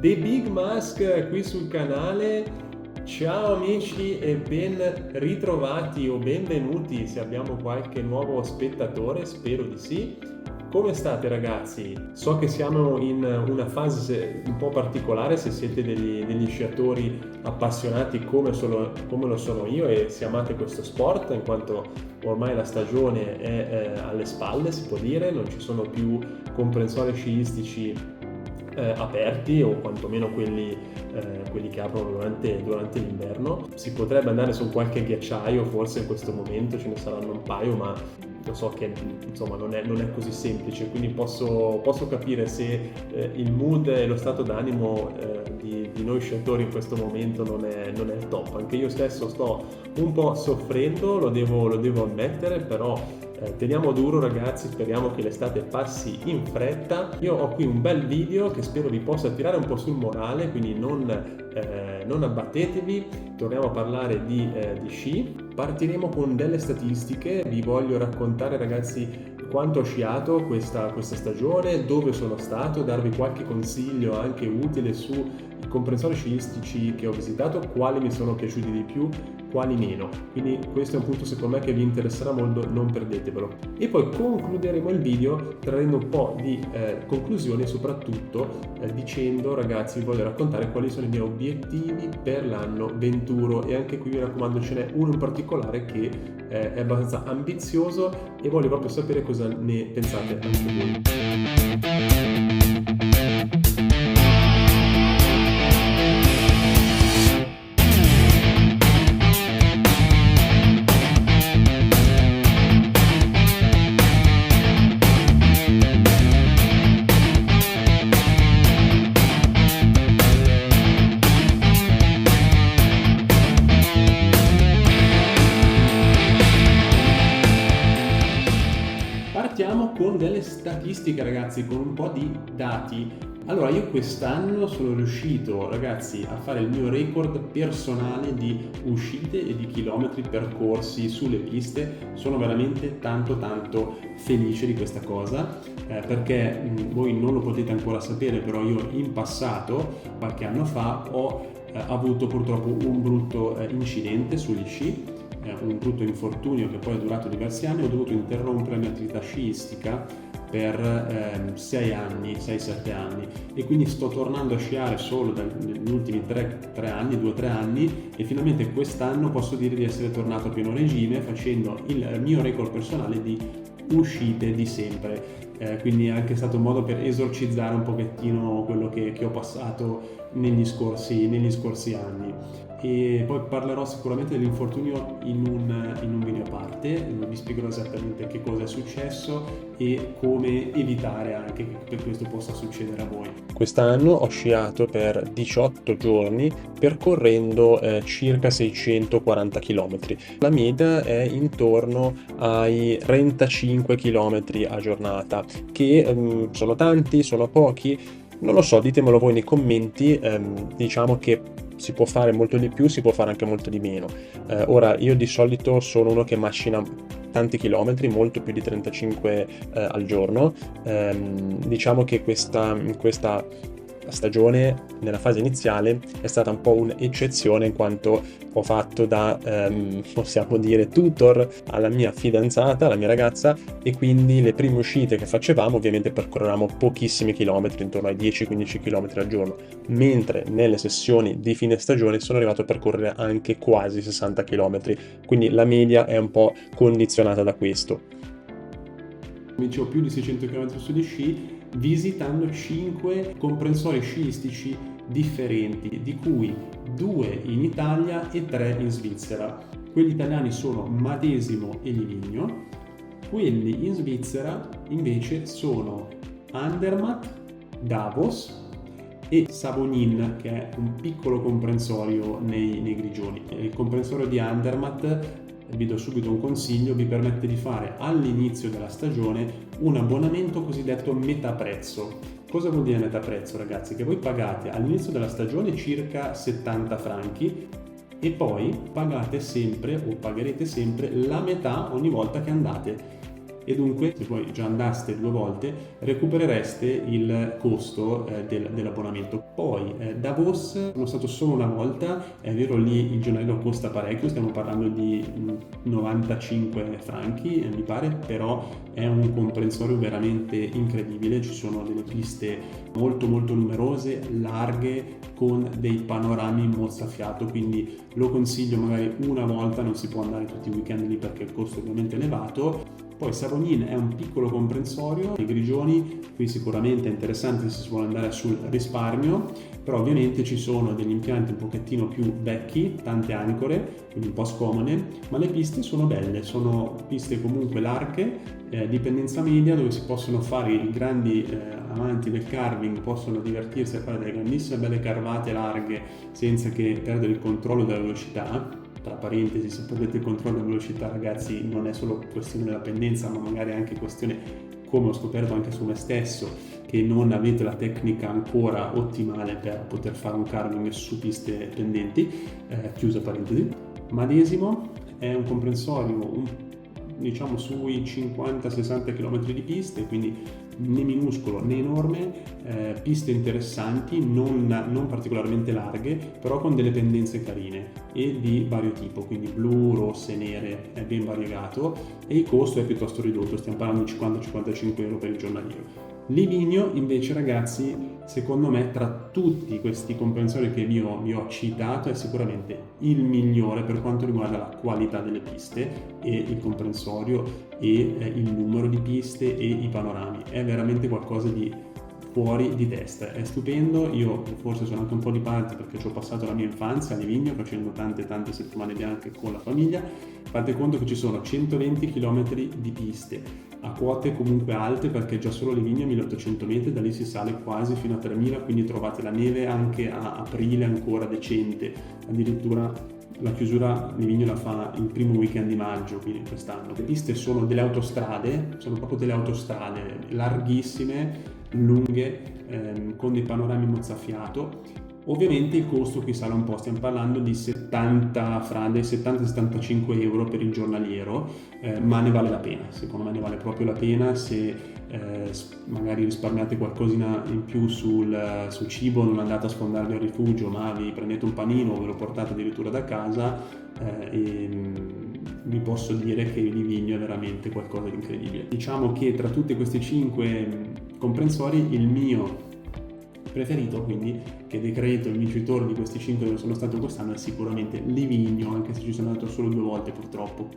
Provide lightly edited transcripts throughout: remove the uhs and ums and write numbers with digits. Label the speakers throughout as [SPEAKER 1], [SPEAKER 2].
[SPEAKER 1] The Big Mask qui sul canale. Ciao amici e ben ritrovati o benvenuti se abbiamo qualche nuovo spettatore, spero di sì. Come state ragazzi? So che siamo in una fase un po' particolare se siete degli sciatori appassionati come lo sono io e se amate questo sport, in quanto ormai la stagione è alle spalle, si può dire, non ci sono più comprensori sciistici aperti o quantomeno quelli che aprono durante l'inverno. Si potrebbe andare su qualche ghiacciaio forse in questo momento, ce ne saranno un paio, ma lo so che insomma non è così semplice, quindi posso capire se il mood e lo stato d'animo di noi sciatori in questo momento non è il top. Anche io stesso sto un po' soffrendo, lo devo ammettere, però teniamo duro ragazzi, speriamo che l'estate passi in fretta. Io ho qui un bel video che spero vi possa tirare un po' sul morale, quindi non abbattetevi. Torniamo a parlare di sci. Partiremo con delle statistiche, vi voglio raccontare ragazzi quanto ho sciato questa stagione, dove sono stato, darvi qualche consiglio anche utile sui comprensori sciistici che ho visitato, quali mi sono piaciuti di più, quali meno. Quindi questo è un punto secondo me che vi interesserà molto, non perdetevelo. E poi concluderemo il video traendo un po' di conclusioni e soprattutto dicendo ragazzi, vi voglio raccontare quali sono i miei obiettivi per l'anno 21 e anche qui mi raccomando ce n'è uno in particolare che è abbastanza ambizioso e voglio proprio sapere cosa ne pensate anche voi. Partiamo con delle statistiche ragazzi, con un po' di dati. Allora io quest'anno sono riuscito ragazzi a fare il mio record personale di uscite e di chilometri percorsi sulle piste. Sono veramente tanto felice di questa cosa perché voi non lo potete ancora sapere, però io in passato, qualche anno fa, ho avuto purtroppo un brutto incidente sugli sci, un brutto infortunio che poi è durato diversi anni. Ho dovuto interrompere la mia attività sciistica per 6-7 anni e quindi sto tornando a sciare solo negli ultimi 2-3 anni e finalmente quest'anno posso dire di essere tornato a pieno regime facendo il mio record personale di uscite di sempre. Quindi è anche stato un modo per esorcizzare un pochettino quello che ho passato negli scorsi anni. E poi parlerò sicuramente dell'infortunio in un video a parte, vi spiegherò esattamente che cosa è successo e come evitare anche che questo possa succedere a voi. Quest'anno ho sciato per 18 giorni percorrendo circa 640 km. La media è intorno ai 35 km a giornata, che sono tanti, sono pochi, non lo so, ditemelo voi nei commenti. Diciamo che si può fare molto di più, si può fare anche molto di meno. Ora io di solito sono uno che macina tanti chilometri, molto più di 35 al giorno. Diciamo che questa stagione nella fase iniziale è stata un po' un'eccezione in quanto ho fatto da possiamo dire tutor alla mia fidanzata, alla mia ragazza, e quindi le prime uscite che facevamo ovviamente percorrevamo pochissimi chilometri, intorno ai 10-15 km al giorno, mentre nelle sessioni di fine stagione sono arrivato a percorrere anche quasi 60 km, quindi la media è un po' condizionata da questo. Come dicevo, più di 600 km sugli sci, visitando 5 comprensori sciistici differenti, di cui 2 in Italia e 3 in Svizzera. Quelli italiani sono Madesimo e Livigno, quelli in Svizzera invece sono Andermatt, Davos e Savonin, che è un piccolo comprensorio nei Grigioni. Il comprensorio di Andermatt, vi do subito un consiglio, vi permette di fare all'inizio della stagione un abbonamento cosiddetto metà prezzo. Cosa vuol dire metà prezzo ragazzi? Che voi pagate all'inizio della stagione circa 70 franchi e poi pagate sempre o pagherete sempre la metà ogni volta che andate. e dunque se voi già andaste 2 volte recuperereste il costo dell'abbonamento. Poi Davos sono stato solo una volta, è vero lì il giornaliero costa parecchio, stiamo parlando di 95 franchi mi pare, però è un comprensorio veramente incredibile, ci sono delle piste molto molto numerose, larghe, con dei panorami mozzafiato, quindi lo consiglio magari una volta, non si può andare tutti i weekend lì perché il costo è ovviamente elevato. Poi Savognin è un piccolo comprensorio, i Grigioni, qui sicuramente è interessante se si vuole andare sul risparmio, però ovviamente ci sono degli impianti un pochettino più vecchi, tante ancore, quindi un po' scomode, ma le piste sono belle, sono piste comunque larghe, dipendenza media, dove si possono fare i grandi amanti del carving, possono divertirsi a fare delle grandissime belle carvate larghe senza che perdere il controllo della velocità. Tra parentesi, se perdete il controllo della velocità, ragazzi, non è solo questione della pendenza, ma magari anche questione, come ho scoperto anche su me stesso, che non avete la tecnica ancora ottimale per poter fare un carving su piste pendenti, chiusa parentesi. Madesimo è un comprensorio diciamo sui 50-60 km di piste, quindi né minuscolo né enorme, piste interessanti, non particolarmente larghe, però con delle pendenze carine e di vario tipo, quindi blu, rosse, nere, è ben variegato e il costo è piuttosto ridotto, stiamo parlando di 50-55 euro per il giornaliero. Livigno invece, ragazzi, secondo me tra tutti questi comprensori che vi ho citato è sicuramente il migliore per quanto riguarda la qualità delle piste e il comprensorio e il numero di piste e i panorami. È veramente qualcosa di fuori di testa, è stupendo. Io forse sono anche un po' di parte perché ci ho passato la mia infanzia a Livigno facendo tante settimane bianche con la famiglia. Fate conto che ci sono 120 km di piste a quote comunque alte, perché già solo Livigno è 1800 metri, da lì si sale quasi fino a 3000, quindi trovate la neve anche a aprile ancora decente, addirittura la chiusura Livigno la fa il primo weekend di maggio, quindi quest'anno. Le piste sono delle autostrade, sono proprio delle autostrade larghissime, lunghe, con dei panorami mozzafiato. Ovviamente il costo qui sale un po', stiamo parlando di 70-75 euro per il giornaliero, ma ne vale la pena, secondo me ne vale proprio la pena se magari risparmiate qualcosina in più sul cibo, non andate a sfondarvi al rifugio, ma vi prendete un panino o ve lo portate addirittura da casa e vi posso dire che Livigno è veramente qualcosa di incredibile. Diciamo che tra tutti questi 5 comprensori il mio preferito, quindi che decreto il vincitore di questi 5 dove sono stato quest'anno, è sicuramente Livigno, anche se ci sono andato solo 2 volte purtroppo.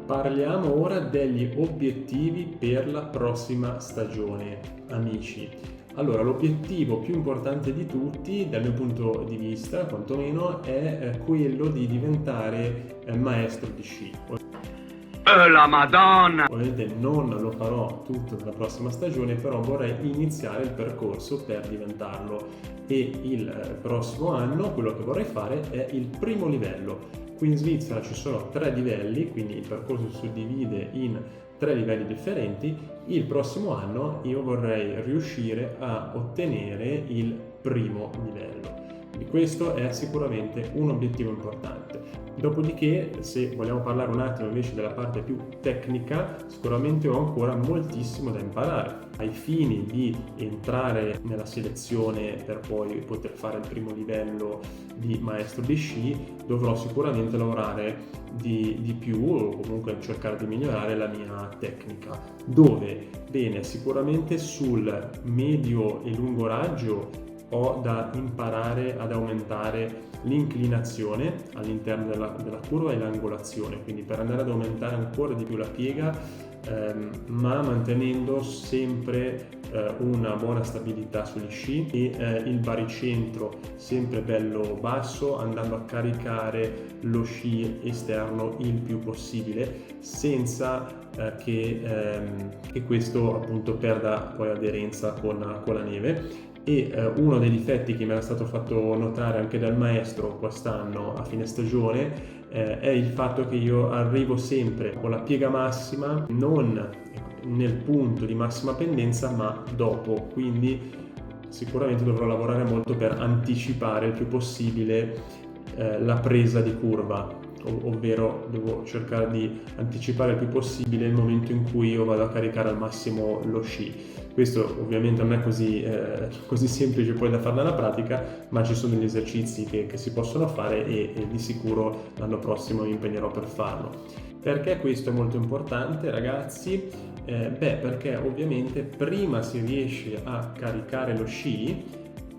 [SPEAKER 1] Parliamo ora degli obiettivi per la prossima stagione, amici. Allora, l'obiettivo più importante di tutti, dal mio punto di vista, quantomeno, è quello di diventare maestro di sci.
[SPEAKER 2] La Madonna!
[SPEAKER 1] Ovviamente non lo farò tutto nella prossima stagione, però vorrei iniziare il percorso per diventarlo e il prossimo anno quello che vorrei fare è il primo livello. Qui in Svizzera ci sono 3 livelli, quindi il percorso si suddivide in 3 livelli differenti. Il prossimo anno io vorrei riuscire a ottenere il primo livello. E questo è sicuramente un obiettivo importante. Dopodiché, se vogliamo parlare un attimo invece della parte più tecnica, sicuramente ho ancora moltissimo da imparare. Ai fini di entrare nella selezione per poi poter fare il primo livello di maestro di sci, dovrò sicuramente lavorare di più o comunque cercare di migliorare la mia tecnica. Dove? Bene, sicuramente sul medio e lungo raggio ho da imparare ad aumentare l'inclinazione all'interno della curva e l'angolazione, quindi per andare ad aumentare ancora di più la piega, ma mantenendo sempre una buona stabilità sugli sci e il baricentro sempre bello basso, andando a caricare lo sci esterno il più possibile senza che questo appunto perda poi aderenza con la neve. E uno dei difetti che mi era stato fatto notare anche dal maestro quest'anno a fine stagione è il fatto che io arrivo sempre con la piega massima non nel punto di massima pendenza ma dopo, quindi sicuramente dovrò lavorare molto per anticipare il più possibile la presa di curva, ovvero devo cercare di anticipare il più possibile il momento in cui io vado a caricare al massimo lo sci. Questo ovviamente non è così semplice poi da fare nella pratica, ma ci sono degli esercizi che si possono fare e di sicuro l'anno prossimo mi impegnerò per farlo. Perché questo è molto importante, ragazzi? Perché ovviamente prima si riesce a caricare lo sci,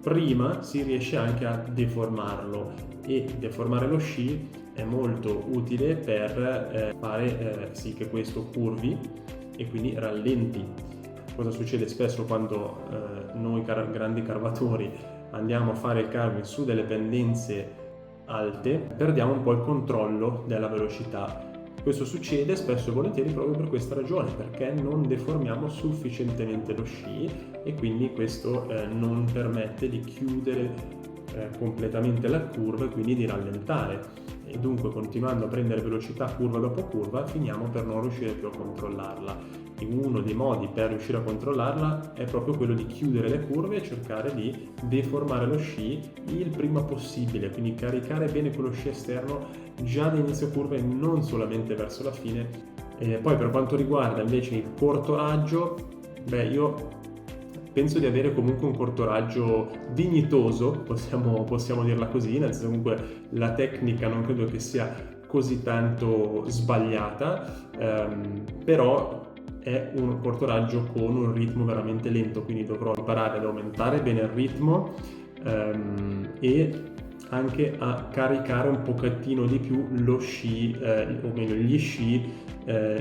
[SPEAKER 1] prima si riesce anche a deformarlo, e deformare lo sci è molto utile per fare sì che questo curvi e quindi rallenti. Cosa succede spesso quando noi grandi carvatori andiamo a fare il carving su delle pendenze alte? Perdiamo un po' il controllo della velocità. Questo succede spesso e volentieri proprio per questa ragione, perché non deformiamo sufficientemente lo sci e quindi questo non permette di chiudere completamente la curva e quindi di rallentare. E dunque, continuando a prendere velocità curva dopo curva, finiamo per non riuscire più a controllarla. E uno dei modi per riuscire a controllarla è proprio quello di chiudere le curve e cercare di deformare lo sci il prima possibile, quindi caricare bene quello sci esterno già da inizio curva e non solamente verso la fine. E poi per quanto riguarda invece il corto raggio, io penso di avere comunque un corto raggio dignitoso, possiamo dirla così, nel senso comunque la tecnica non credo che sia così tanto sbagliata, però è un corto raggio con un ritmo veramente lento, quindi dovrò imparare ad aumentare bene il ritmo e anche a caricare un pochettino di più lo sci, o meglio gli sci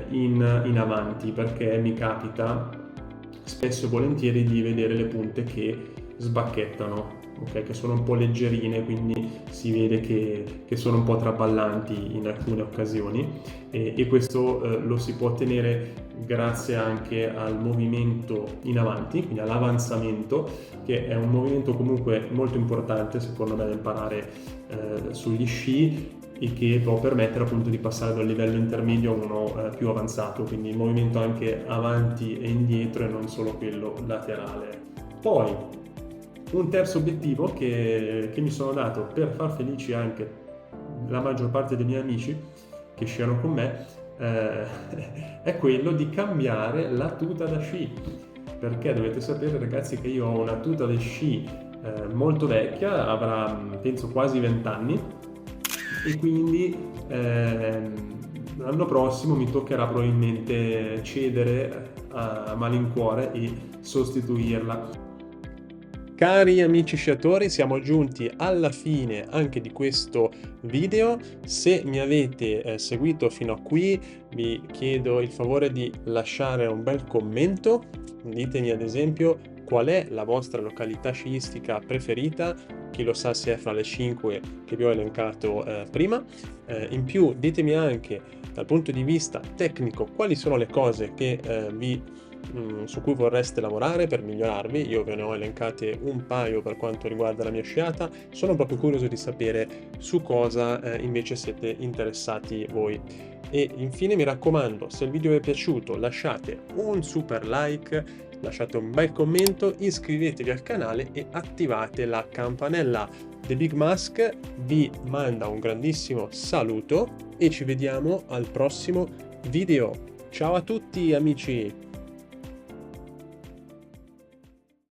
[SPEAKER 1] in avanti, perché mi capita spesso e volentieri di vedere le punte che sbacchettano, okay? Che sono un po' leggerine, quindi si vede che sono un po' traballanti in alcune occasioni e questo lo si può ottenere grazie anche al movimento in avanti, quindi all'avanzamento, che è un movimento comunque molto importante secondo me da imparare sugli sci e che può permettere appunto di passare dal livello intermedio a uno più avanzato, quindi il movimento anche avanti e indietro e non solo quello laterale. Poi un terzo obiettivo che mi sono dato per far felici anche la maggior parte dei miei amici che sciano con me è quello di cambiare la tuta da sci, perché dovete sapere, ragazzi, che io ho una tuta da sci molto vecchia, avrà penso quasi 20 anni, e quindi l'anno prossimo mi toccherà probabilmente cedere a malincuore e sostituirla. Cari amici sciatori, siamo giunti alla fine anche di questo video. Se mi avete seguito fino a qui, vi chiedo il favore di lasciare un bel commento. Ditemi ad esempio qual è la vostra località sciistica preferita, chi lo sa se è fra le 5 che vi ho elencato prima. In più ditemi anche dal punto di vista tecnico quali sono le cose che su cui vorreste lavorare per migliorarvi. Io ve ne ho elencate un paio per quanto riguarda la mia sciata, sono proprio curioso di sapere su cosa invece siete interessati voi. E infine mi raccomando, se il video vi è piaciuto lasciate un super like, lasciate un bel commento, iscrivetevi al canale e attivate la campanella. The Big Mask vi manda un grandissimo saluto e ci vediamo al prossimo video. Ciao a tutti amici!